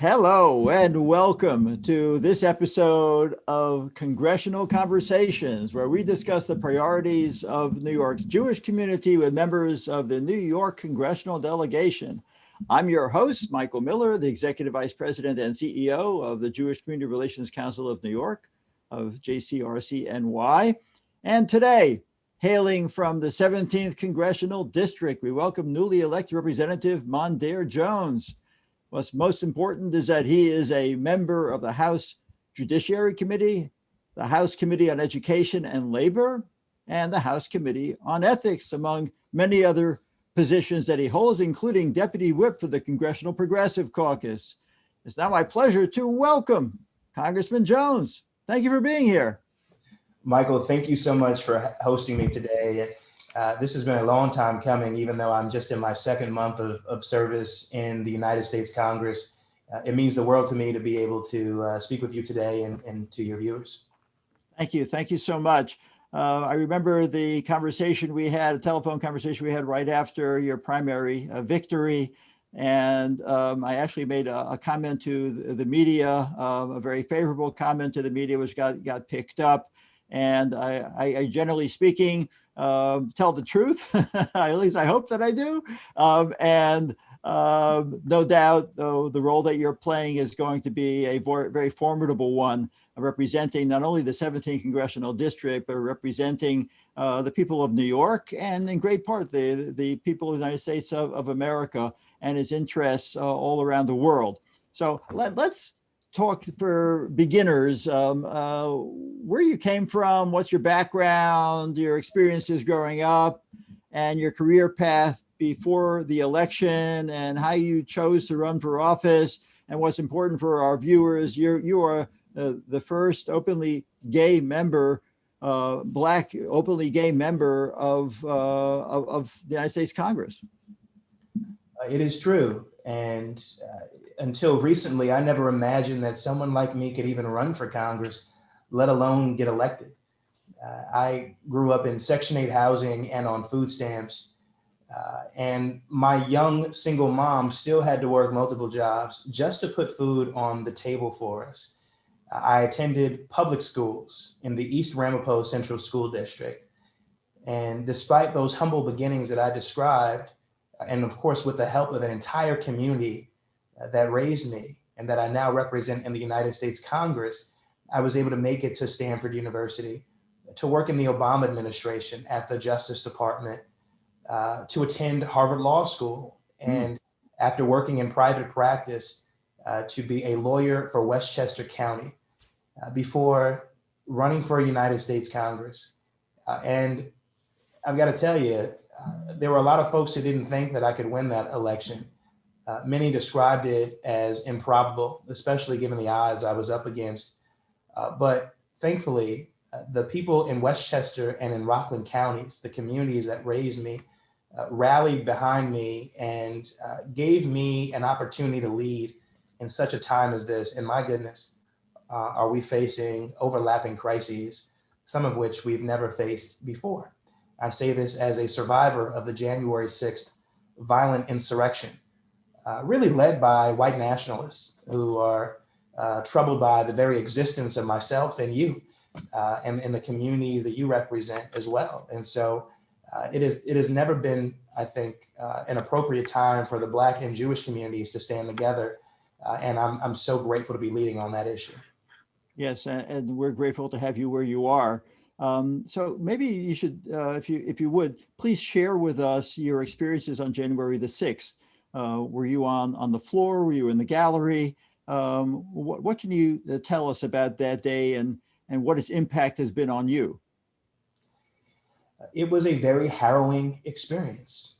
Hello and welcome to this episode of Congressional Conversations, where we discuss the priorities of New York's Jewish community with members of the New York Congressional Delegation. I'm your host, Michael Miller, the Executive Vice President and CEO of the Jewish Community Relations Council of New York, of JCRC-NY. And today, hailing from the 17th Congressional District, we welcome newly elected Representative Mondaire Jones. What's most important is that he is a member of the House Judiciary Committee, the House Committee on Education and Labor, and the House Committee on Ethics, among many other positions that he holds, including Deputy Whip for the Congressional Progressive Caucus. It's now my pleasure to welcome Congressman Jones. Thank you for being here. Michael, thank you so much for hosting me today. This has been a long time coming, even though I'm just in my second month of service in the United States Congress. It means the world to me to be able to speak with you today and to your viewers. Thank you. Thank you so much. I remember the conversation we had, a telephone conversation we had right after your primary victory. And I actually made a comment to the media, a very favorable comment to the media, which got picked up. And I generally speaking, tell the truth. At least I hope that I do. No doubt, though, the role that you're playing is going to be a very formidable one, representing not only the 17th Congressional District, but representing the people of New York and in great part the people of the United States of America and its interests all around the world. So let's talk for beginners, where you came from, what's your background, your experiences growing up, and your career path before the election, and how you chose to run for office. And what's important for our viewers, you are the first openly gay member, Black openly gay member of the United States Congress. It is true. And until recently, I never imagined that someone like me could even run for Congress, let alone get elected. I grew up in Section 8 housing and on food stamps. And my young single mom still had to work multiple jobs just to put food on the table for us. I attended public schools in the East Ramapo Central School District. And despite those humble beginnings that I described, and of course, with the help of an entire community that raised me and that I now represent in the United States Congress, I was able to make it to Stanford University, to work in the Obama administration at the Justice Department, to attend Harvard Law School, and after working in private practice, to be a lawyer for Westchester County before running for United States Congress. And I've got to tell you, there were a lot of folks who didn't think that I could win that election. Many described it as improbable, especially given the odds I was up against. But thankfully, the people in Westchester and in Rockland counties, the communities that raised me, rallied behind me and gave me an opportunity to lead in such a time as this. And my goodness, are we facing overlapping crises, some of which we've never faced before. I say this as a survivor of the January 6th violent insurrection, really led by white nationalists who are troubled by the very existence of myself and you, and the communities that you represent as well. And so it has never been, I think, an appropriate time for the Black and Jewish communities to stand together. And I'm so grateful to be leading on that issue. Yes, and we're grateful to have you where you are. So maybe you should, if you would, please share with us your experiences on January the 6th. Were you on the floor? Were you in the gallery? What can you tell us about that day and what its impact has been on you? It was a very harrowing experience.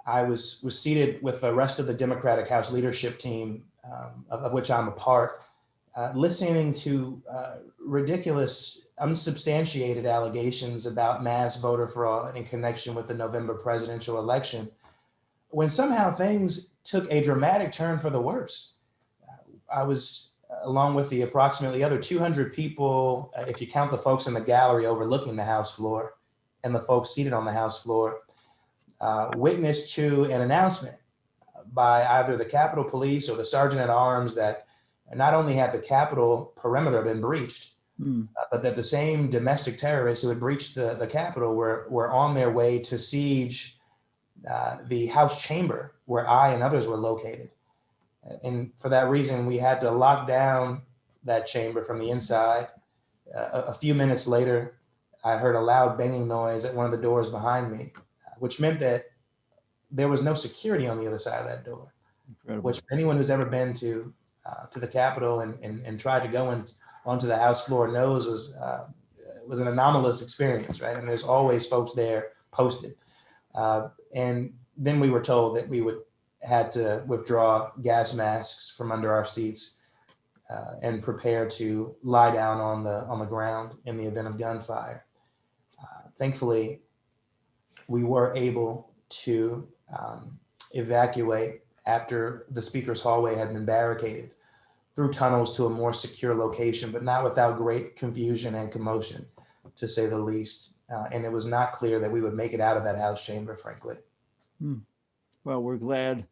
I was seated with the rest of the Democratic House leadership team, of which I'm a part, listening to ridiculous, unsubstantiated allegations about mass voter fraud in connection with the November presidential election, when somehow things took a dramatic turn for the worse. I was, along with the approximately other 200 people, if you count the folks in the gallery overlooking the House floor and the folks seated on the House floor, witness to an announcement by either the Capitol Police or the Sergeant at Arms that not only had the Capitol perimeter been breached, Mm. but that the same domestic terrorists who had breached the Capitol were on their way to siege the House chamber where I and others were located. And for that reason, we had to lock down that chamber from the inside. A few minutes later, I heard a loud banging noise at one of the doors behind me, which meant that there was no security on the other side of that door. Incredible. Which anyone who's ever been to the Capitol and tried to go onto the House floor knows was an anomalous experience, right? And there's always folks there posted. And then we were told that we had to withdraw gas masks from under our seats and prepare to lie down on the ground in the event of gunfire. Thankfully, we were able to evacuate after the speaker's hallway had been barricaded through tunnels to a more secure location, but not without great confusion and commotion, to say the least. And it was not clear that we would make it out of that House chamber, frankly. Well, we're glad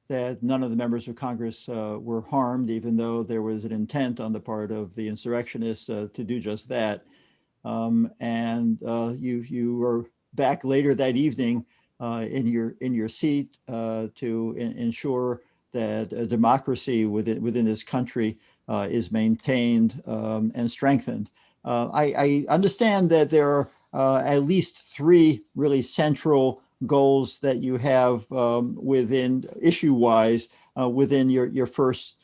that none of the members of Congress were harmed, even though there was an intent on the part of the insurrectionists to do just that. And you were back later that evening in your seat to ensure that democracy within this country is maintained and strengthened. I understand that there are at least three really central goals that you have within issue-wise within your first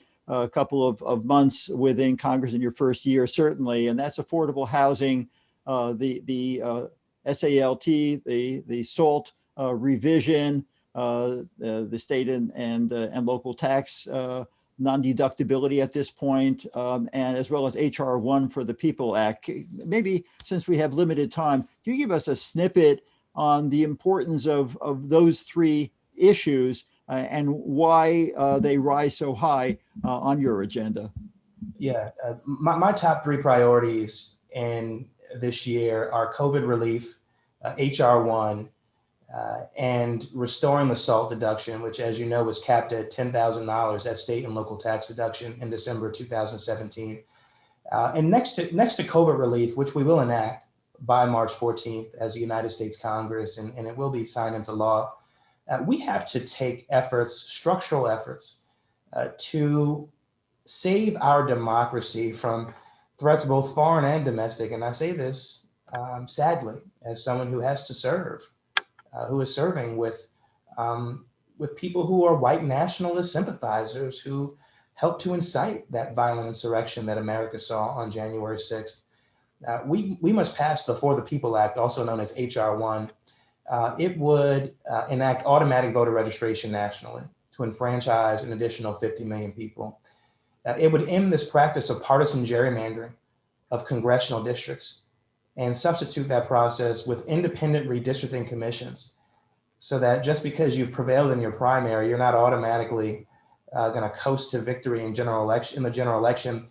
couple of months within Congress in your first year, certainly, and that's affordable housing, the SALT, the SALT revision, the state and local tax non-deductibility at this point, and as well as HR 1 for the People Act. Maybe since we have limited time, can you give us a snippet on the importance of those three issues and why they rise so high on your agenda? Yeah, my top three priorities in this year are COVID relief, HR 1, and restoring the SALT deduction, which, as you know, was capped at $10,000, that state and local tax deduction in December 2017. And next to COVID relief, which we will enact by March 14th as a United States Congress, and it will be signed into law, we have to take efforts, structural efforts, to save our democracy from threats both foreign and domestic. And I say this sadly, as someone who has to serve, who is serving with people who are white nationalist sympathizers who helped to incite that violent insurrection that America saw on January 6th. We must pass the For the People Act, also known as HR 1. It would enact automatic voter registration nationally to enfranchise an additional 50 million people. It would end this practice of partisan gerrymandering of congressional districts and substitute that process with independent redistricting commissions, so that just because you've prevailed in your primary, you're not automatically going to coast to victory in the general election.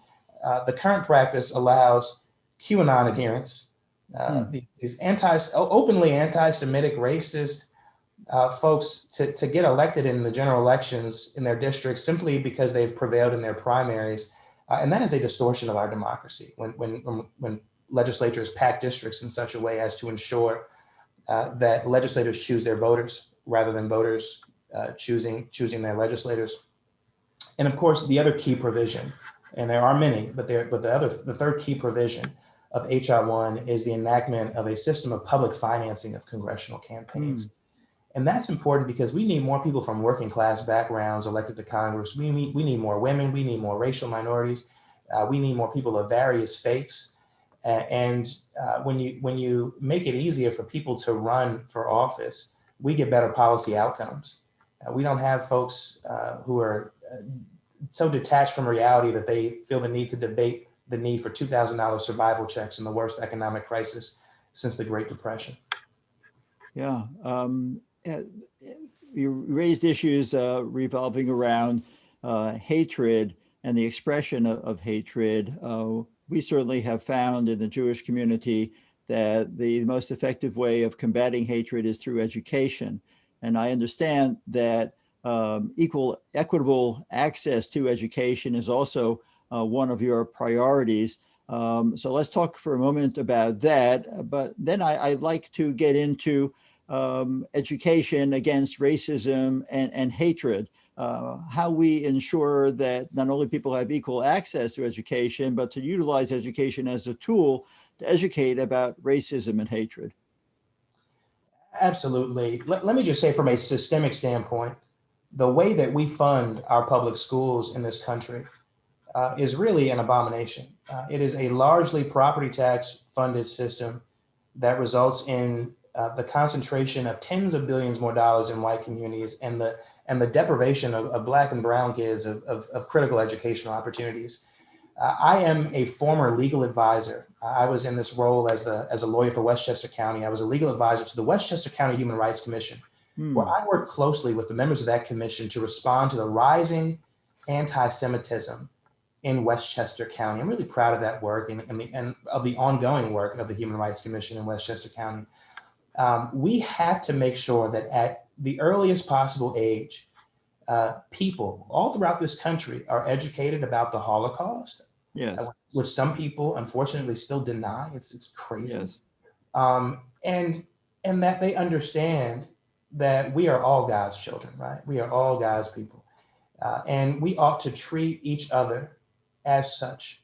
The current practice allows QAnon adherents, these openly anti-Semitic, racist folks to get elected in the general elections in their districts simply because they've prevailed in their primaries. And that is a distortion of our democracy when legislatures pack districts in such a way as to ensure that legislators choose their voters rather than voters choosing their legislators. And of course, the other key provision, and there are many, but the third key provision of HR 1 is the enactment of a system of public financing of congressional campaigns. And that's important because we need more people from working class backgrounds elected to Congress. We need more women. We need more racial minorities. We need more people of various faiths. And when you make it easier for people to run for office, we get better policy outcomes. We don't have folks who are so detached from reality that they feel the need to debate the need for $2,000 survival checks in the worst economic crisis since the Great Depression. Yeah. You raised issues revolving around hatred and the expression of hatred. We certainly have found in the Jewish community that the most effective way of combating hatred is through education. And I understand that equitable access to education is also one of your priorities. So let's talk for a moment about that. But then I'd like to get into education against racism and hatred. How we ensure that not only people have equal access to education, but to utilize education as a tool to educate about racism and hatred. Absolutely. Let me just say, from a systemic standpoint, the way that we fund our public schools in this country is really an abomination. It is a largely property tax funded system that results in the concentration of tens of billions more dollars in white communities and the deprivation of Black and brown kids of critical educational opportunities. I am a former legal advisor. I was in this role as a lawyer for Westchester County. I was a legal advisor to the Westchester County Human Rights Commission, where I worked closely with the members of that commission to respond to the rising anti-Semitism in Westchester County. I'm really proud of that work and of the ongoing work of the Human Rights Commission in Westchester County. We have to make sure that at the earliest possible age, people all throughout this country are educated about the Holocaust, yes. Which some people unfortunately still deny. It's crazy. Yes. And that they understand that we are all God's children, right? We are all God's people. And we ought to treat each other as such.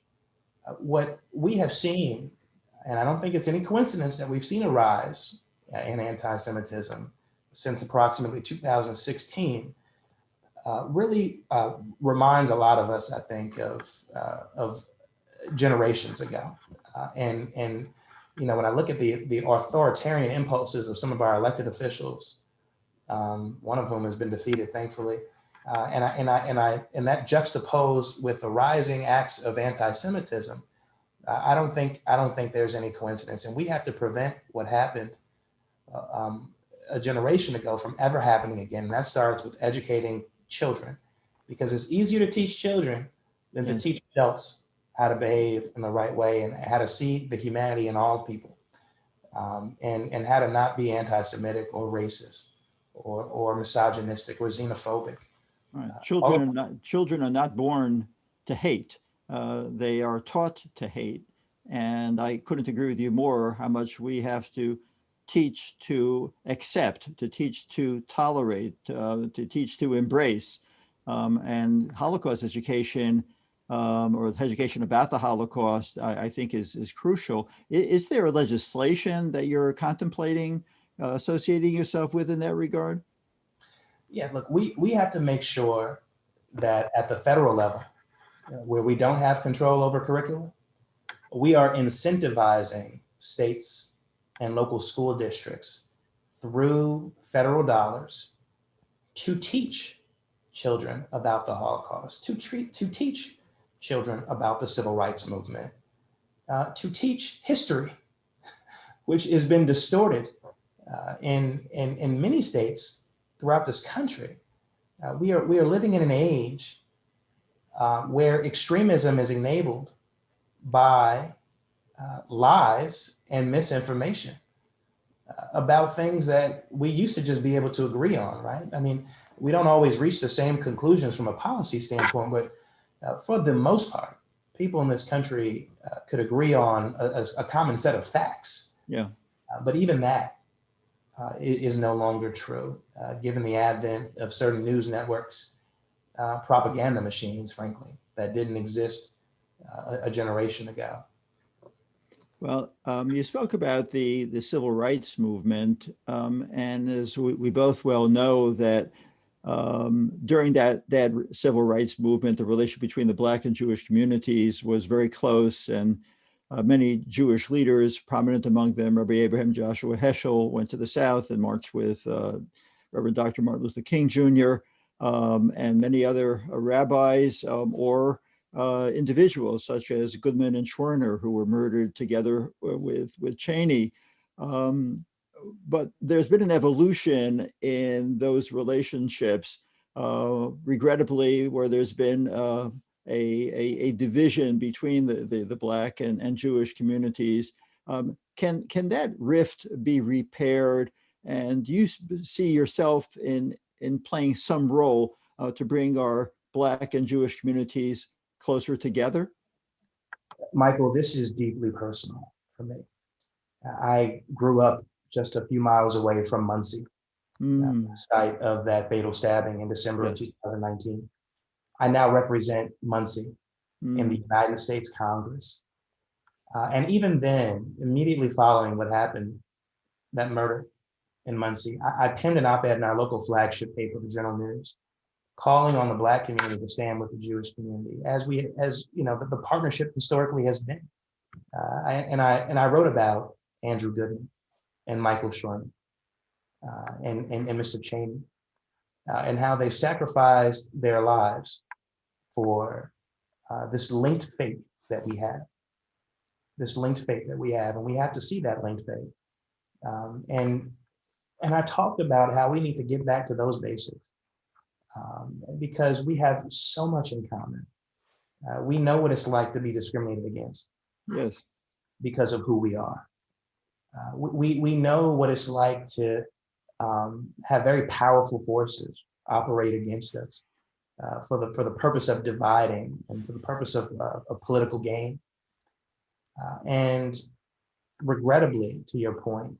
What we have seen, and I don't think it's any coincidence that we've seen a rise in anti-Semitism since approximately 2016, really reminds a lot of us, I think, of generations ago. And you know, when I look at the authoritarian impulses of some of our elected officials, one of whom has been defeated, thankfully, and that juxtaposed with the rising acts of anti-Semitism, I don't think there's any coincidence, and we have to prevent what happened a generation ago from ever happening again. And that starts with educating children, because it's easier to teach children than to teach adults how to behave in the right way and how to see the humanity in all people, and how to not be anti-Semitic or racist or misogynistic or xenophobic. Right. Children are not born to hate. They are taught to hate. And I couldn't agree with you more how much we have to teach to accept, to teach to tolerate, to teach to embrace. And Holocaust education, or education about the Holocaust, I think is crucial. Is there legislation that you're contemplating associating yourself with in that regard? Yeah, look, we have to make sure that at the federal level, where we don't have control over curriculum, we are incentivizing states and local school districts through federal dollars to teach children about the Holocaust, to teach children about the civil rights movement, to teach history, which has been distorted in many states throughout this country. We are living in an age where extremism is enabled by lies and misinformation about things that we used to just be able to agree on, right? I mean, we don't always reach the same conclusions from a policy standpoint, but for the most part, people in this country could agree on a common set of facts. Yeah. But even that is no longer true, given the advent of certain news networks, propaganda machines, frankly, that didn't exist a generation ago. Well, you spoke about the civil rights movement, and as we both well know that during that civil rights movement, the relationship between the Black and Jewish communities was very close, and many Jewish leaders, prominent among them, Rabbi Abraham Joshua Heschel, went to the South and marched with Reverend Dr. Martin Luther King Jr., and many other rabbis or individuals such as Goodman and Schwerner, who were murdered together with Cheney. But there's been an evolution in those relationships, regrettably, where there's been a division between the Black and Jewish communities. Can that rift be repaired? And do you see yourself in in playing some role to bring our Black and Jewish communities closer together? Michael, this is deeply personal for me. I grew up just a few miles away from Muncie, site of that fatal stabbing in December of 2019. I now represent Muncie in the United States Congress. And even then, immediately following what happened, that murder in Muncie, I penned an op-ed in our local flagship paper, the Journal News, calling on the Black community to stand with the Jewish community, as you know, the partnership historically has been. I wrote about Andrew Goodman and Michael Sherman and Mr. Cheney and how they sacrificed their lives for this linked faith that we have. And we have to see that linked faith. And I talked about how we need to get back to those basics because we have so much in common. We know what it's like to be discriminated against. Yes. Because of who we are. We know what it's like to have very powerful forces operate against us for the purpose of dividing and for the purpose of political gain. And regrettably, to your point,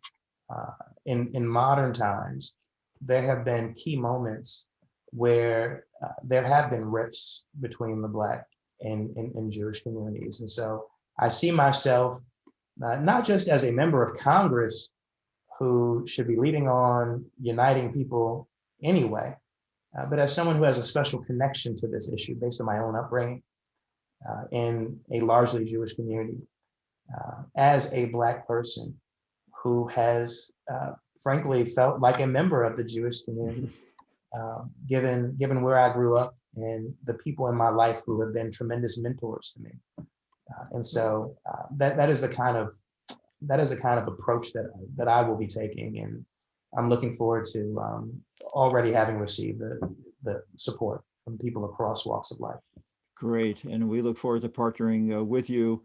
in modern times, there have been key moments where there have been rifts between the Black and Jewish communities. And so I see myself not just as a member of Congress who should be leading on uniting people anyway, but as someone who has a special connection to this issue based on my own upbringing in a largely Jewish community, as a Black person who has frankly felt like a member of the Jewish community, given where I grew up and the people in my life who have been tremendous mentors to me. And so that is the kind of approach that I will be taking, and I'm looking forward to already having received the support from people across walks of life. Great, and we look forward to partnering with you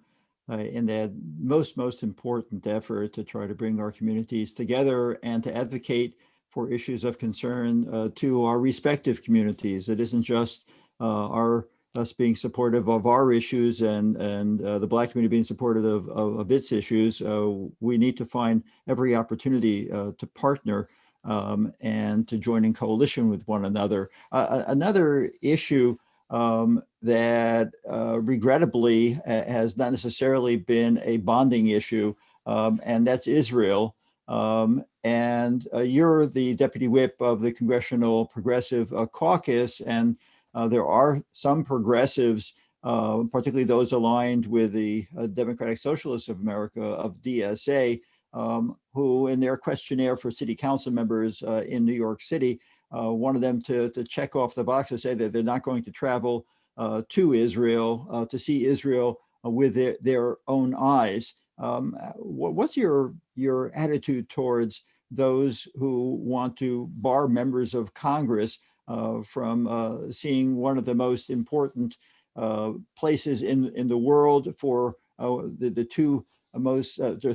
in that most important effort to try to bring our communities together and to advocate for issues of concern to our respective communities. It isn't just us being supportive of our issues and the Black community being supportive of its issues. We need to find every opportunity to partner and to join in coalition with one another. Another issue that regrettably has not necessarily been a bonding issue, and that's Israel. And you're the deputy whip of the Congressional Progressive Caucus, and there are some progressives, particularly those aligned with the Democratic Socialists of America, of DSA, who in their questionnaire for city council members in New York City, wanted them to check off the box to say that they're not going to travel to Israel, to see Israel with their own eyes. What's your attitude towards those who want to bar members of Congress from seeing one of the most important places in the world for the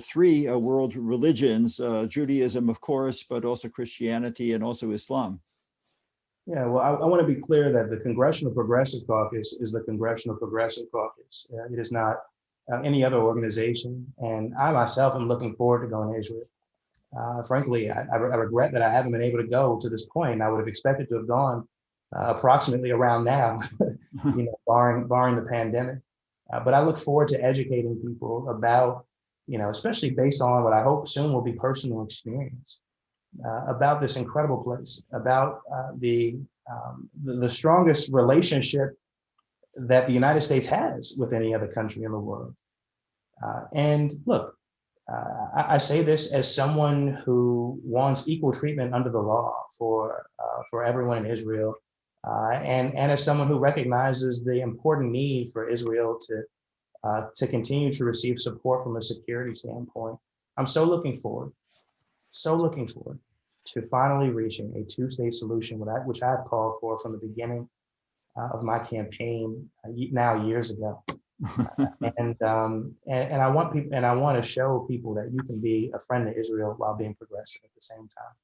three world religions, Judaism, of course, but also Christianity and also Islam? Yeah, well, I want to be clear that the Congressional Progressive Caucus is the Congressional Progressive Caucus. It is not any other organization. And I myself am looking forward to going to Israel. Frankly, I regret that I haven't been able to go to this point. I would have expected to have gone approximately around now, barring the pandemic. But I look forward to educating people about, especially based on what I hope soon will be personal experience, about this incredible place, about the strongest relationship that the United States has with any other country in the world. And look, I say this as someone who wants equal treatment under the law for everyone in Israel, and as someone who recognizes the important need for Israel to continue to receive support from a security standpoint. I'm so looking forward to finally reaching a two-state solution, which I've called for from the beginning of my campaign now years ago. And I want people, and I want to show people that you can be a friend of Israel while being progressive at the same time.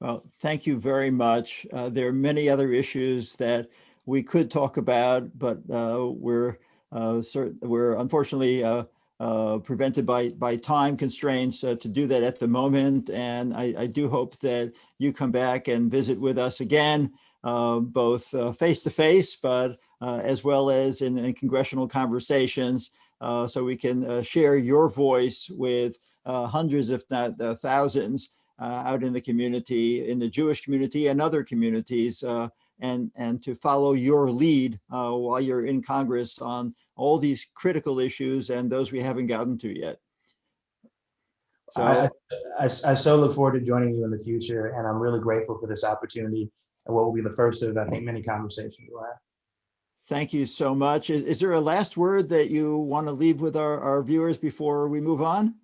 Well, thank you very much. There are many other issues that we could talk about, but we're unfortunately prevented by time constraints to do that at the moment. And I do hope that you come back and visit with us again, both face to face, but as well as in congressional conversations, so we can share your voice with hundreds, if not thousands, out in the community, in the Jewish community and other communities, and to follow your lead while you're in Congress on all these critical issues and those we haven't gotten to yet. So I so look forward to joining you in the future, and I'm really grateful for this opportunity and what will be the first of, I think, many conversations we'll have. thank you so much. Is there a last word that you want to leave with our viewers before we move on?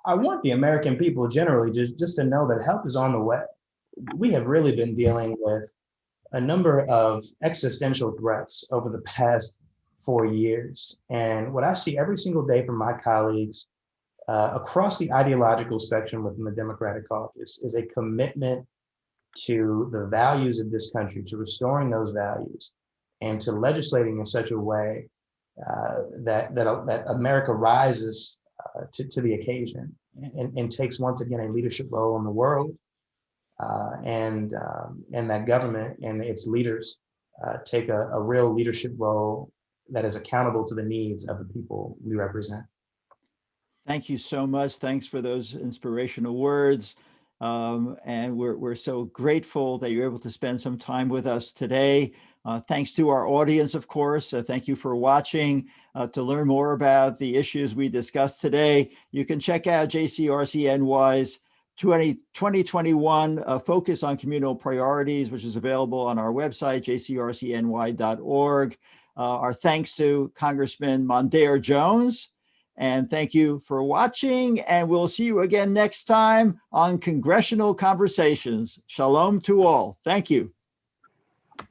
I want the American people generally just to know that help is on the way. We have really been dealing with a number of existential threats over the past 4 years. And what I see every single day from my colleagues across the ideological spectrum within the Democratic caucus is a commitment to the values of this country, to restoring those values, and to legislating in such a way that America rises to the occasion and takes once again a leadership role in the world, and that government and its leaders take a real leadership role that is accountable to the needs of the people we represent. Thank you so much. Thanks for those inspirational words. And we're so grateful that you're able to spend some time with us today. Thanks to our audience, of course. Thank you for watching. To learn more about the issues we discussed today, you can check out JCRC-NY's 2021 Focus on Communal Priorities, which is available on our website, jcrcny.org. Our thanks to Congressman Mondaire Jones. And thank you for watching, and we'll see you again next time on Congressional Conversations. Shalom to all. Thank you.